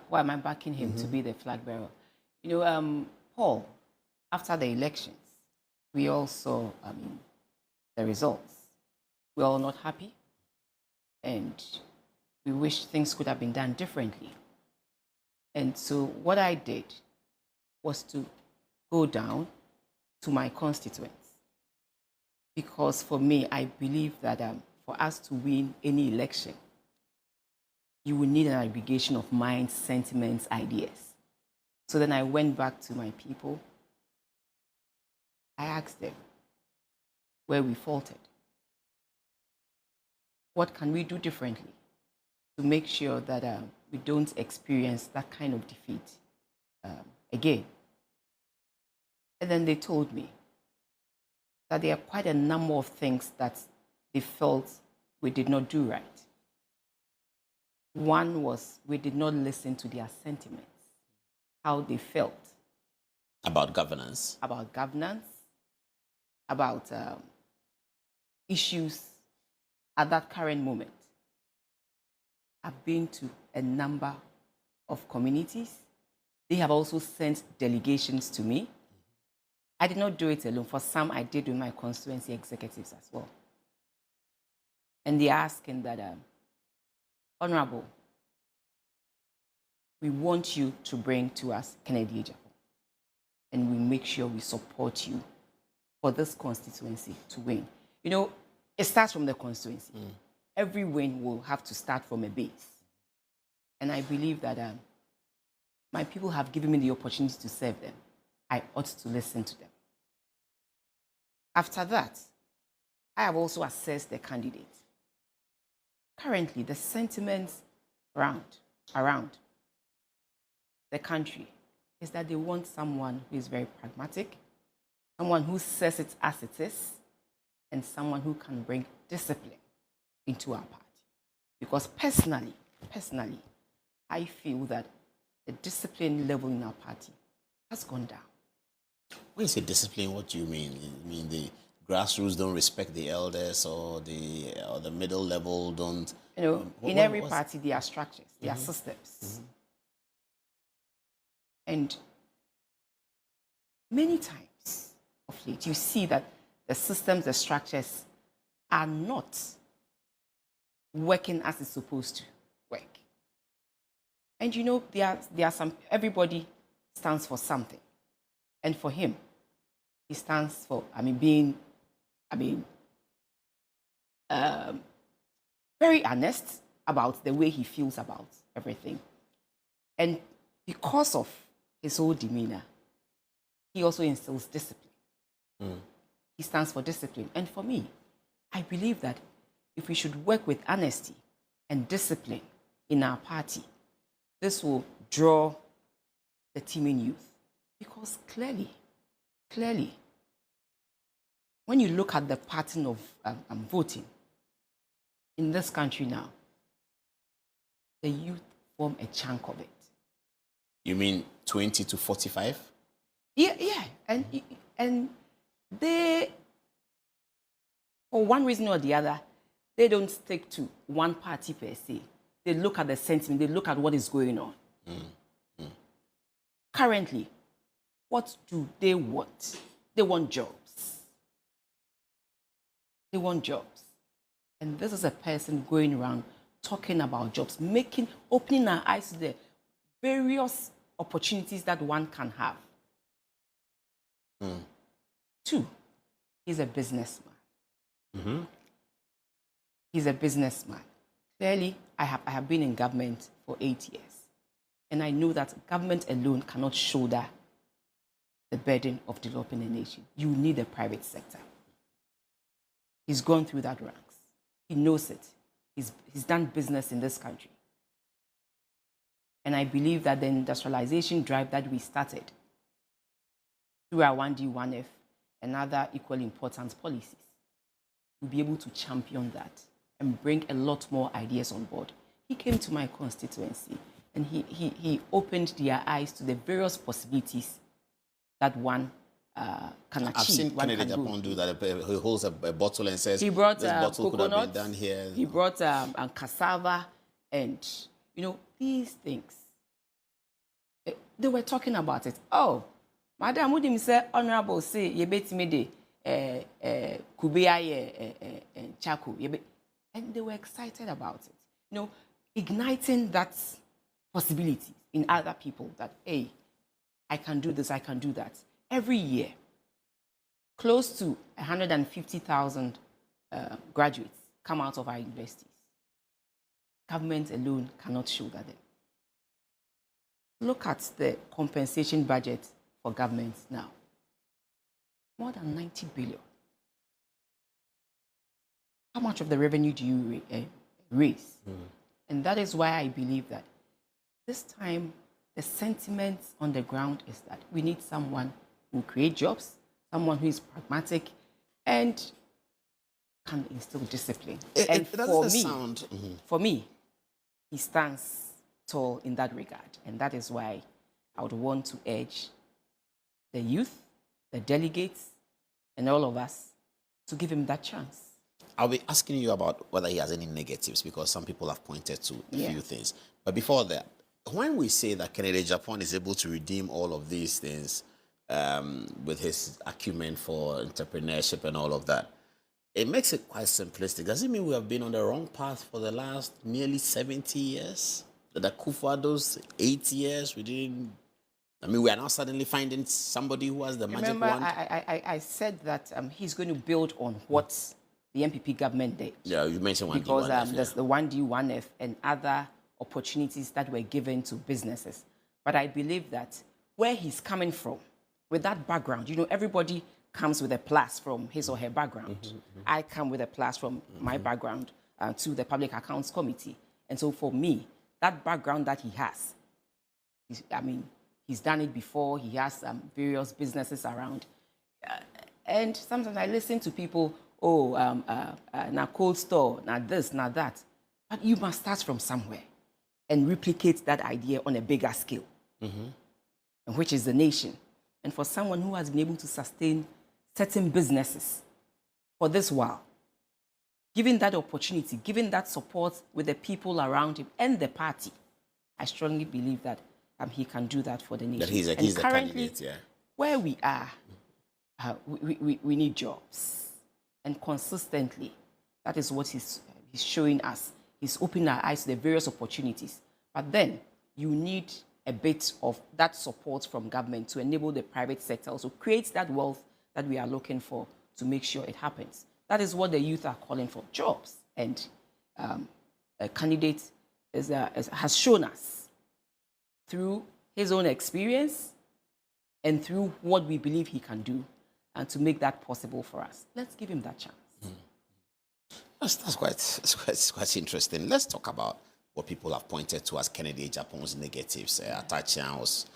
why am I backing him to be the flag bearer? You know, Paul, after the elections, we all saw, the results. We're all not happy, and we wish things could have been done differently. And so what I did was to go down to my constituents. Because for me, I believe that for us to win any election, you will need an aggregation of minds, sentiments, ideas. So then I went back to my people. I asked them where we faltered. What can we do differently to make sure that we don't experience that kind of defeat again? And then they told me that there are quite a number of things that they felt we did not do right. One was we did not listen to their sentiments, how they felt. About governance. About governance, about issues at that current moment. I've been to a number of communities. They have also sent delegations to me. I did not do it alone. For some, I did with my constituency executives as well. And they're asking that, Honorable, we want you to bring to us Kennedy Agyapong, and we make sure we support you for this constituency to win. You know, it starts from the constituency. Every win will have to start from a base. And I believe that my people have given me the opportunity to serve them. I ought to listen to them. After that, I have also assessed the candidates. Currently, the sentiments around the country is that they want someone who is very pragmatic, someone who says it as it is, and someone who can bring discipline into our party. Because personally, I feel that the discipline level in our party has gone down. When you say discipline, what do you mean? You mean the grassroots don't respect the elders, or the middle level don't? You know, in every party there are structures, there are systems. And many times of late, you see that the systems, the structures are not working as it's supposed to work. And you know, there are some, everybody stands for something. And for him, he stands for, very honest about the way he feels about everything. And because of his whole demeanor, he also instills discipline. He stands for discipline. And for me, I believe that if we should work with honesty and discipline in our party, this will draw the teeming youth. Because clearly, when you look at the pattern of voting in this country now, the youth form a chunk of it. You mean 20 to 45? Yeah. And they, for one reason or the other, they don't stick to one party per se. They look at the sentiment, they look at what is going on. Currently, what do they want? They want jobs. They want jobs. And this is a person going around talking about jobs, opening our eyes to the various opportunities that one can have. 2, he's a businessman. He's a businessman. Clearly, I have been in government for 8 years. And I know that government alone cannot shoulder the burden of developing a nation. You need a private sector. He's gone through that ranks. He knows it. He's done business in this country. And I believe that the industrialization drive that we started through our 1D, 1F, and other equally important policies, we'll be able to champion that and bring a lot more ideas on board. He came to my constituency and he opened their eyes to the various possibilities that one can achieve. I've seen Kennedy Agyapong do that. He holds a bottle and says, he brought this bottle coconut, could have been done here. He brought cassava, and, you know, these things they were talking about it. Oh, Madam Udim said, Honorable say, ye bet me de Kubea Chaku. And they were excited about it. You know, igniting that possibility in other people that, hey, I can do this, I can do that. Every year, close to 150,000 graduates come out of our universities. Government alone cannot shoulder them. Look at the compensation budget for governments now. More than 90 billion. How much of the revenue do you raise? And that is why I believe that this time the sentiment on the ground is that we need someone who will create jobs, someone who is pragmatic and can instill discipline. And for me, he stands tall in that regard. And that is why I would want to urge the youth, the delegates, and all of us to give him that chance. I'll be asking you about whether he has any negatives, because some people have pointed to a few things. But before that, when we say that Kennedy Agyapong is able to redeem all of these things with his acumen for entrepreneurship and all of that, it makes it quite simplistic. Does it mean we have been on the wrong path for the last nearly 70 years? That Kufuor's 8 years, we didn't... I mean, we are now suddenly finding somebody who has the magic wand. I said that he's going to build on what the NPP government did. Yeah, you mentioned 1D, because 1F, there's the 1D, 1F and other opportunities that were given to businesses. But I believe that where he's coming from, with that background, you know, everybody comes with a plus from his or her background. I come with a plus from my background to the Public Accounts Committee. And so for me, that background that he has, he's done it before. He has various businesses around. And sometimes I listen to people, na cold store, na this, na that. But you must start from somewhere and replicate that idea on a bigger scale, which is the nation. And for someone who has been able to sustain certain businesses for this while, given that opportunity, given that support with the people around him and the party, I strongly believe that he can do that for the nation. That he's a currently, candidate, yeah. Where we are, we need jobs. And consistently, that is what he's showing us. He's opening our eyes to the various opportunities. But then you need a bit of that support from government to enable the private sector also create that wealth that we are looking for to make sure it happens. That is what the youth are calling for, jobs. And a candidate has shown us through his own experience and through what we believe he can do and to make that possible for us. Let's give him that chance. That's quite interesting. Let's talk about what people have pointed to as Kennedy Agyapong's negatives. Atachian was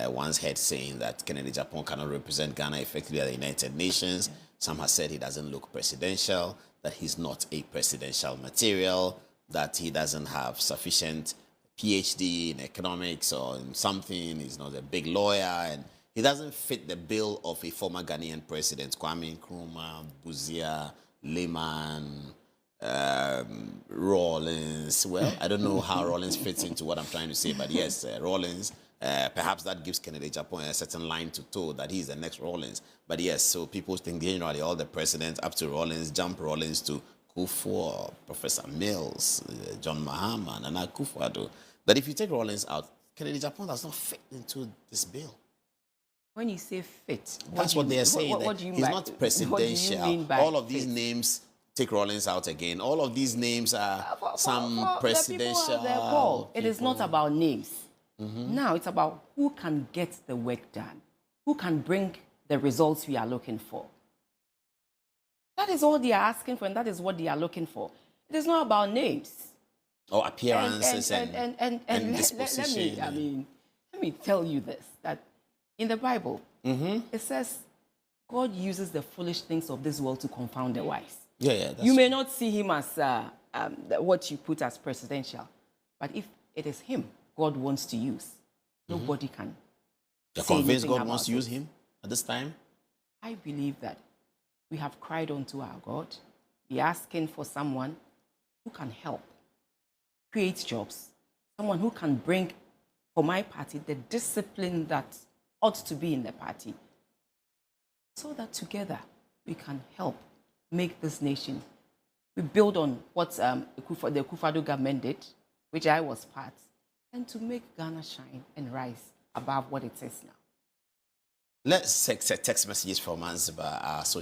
once heard saying that Kennedy Agyapong cannot represent Ghana effectively at the United Nations. Some have said he doesn't look presidential, that he's not a presidential material, that he doesn't have sufficient PhD in economics or in something, he's not a big lawyer, and he doesn't fit the bill of a former Ghanaian president, Kwame Nkrumah, Buzia, Lehman, Rawlings. Well, I don't know how Rawlings fits into what I'm trying to say, but yes, Rawlings, perhaps that gives Kennedy Agyapong a certain line to toe that he's the next Rawlings. But yes, so people think generally all the presidents up to Rawlings, jump Rawlings to Kufuor, Professor Mills, John Mahama, Nana Akufo-Addo. But if you take Rawlings out, Kennedy Agyapong does not fit into this bill. When you say fit, that's what they are saying. What do you he's mean not presidential. What do you mean by all of fit? these names, take Rawlings out again. All of these names are some presidential. It is not about names. Now it's about who can get the work done, who can bring the results we are looking for. That is all they are asking for, and that is what they are looking for. It is not about names. Or appearances and disposition. Let me tell you this, that in the Bible, it says God uses the foolish things of this world to confound the wise. Yeah, you may not see him as what you put as presidential, but if it is him God wants to use, nobody can. You're convinced God wants to use him at this time? I believe that we have cried unto our God. We are asking for someone who can help create jobs, someone who can bring for my party, the discipline that ought to be in the party, so that together we can help make this nation. We build on what the Akufo-Addo government did, which I was part, and to make Ghana shine and rise above what it is now. Let's take text messages from Anziba, our social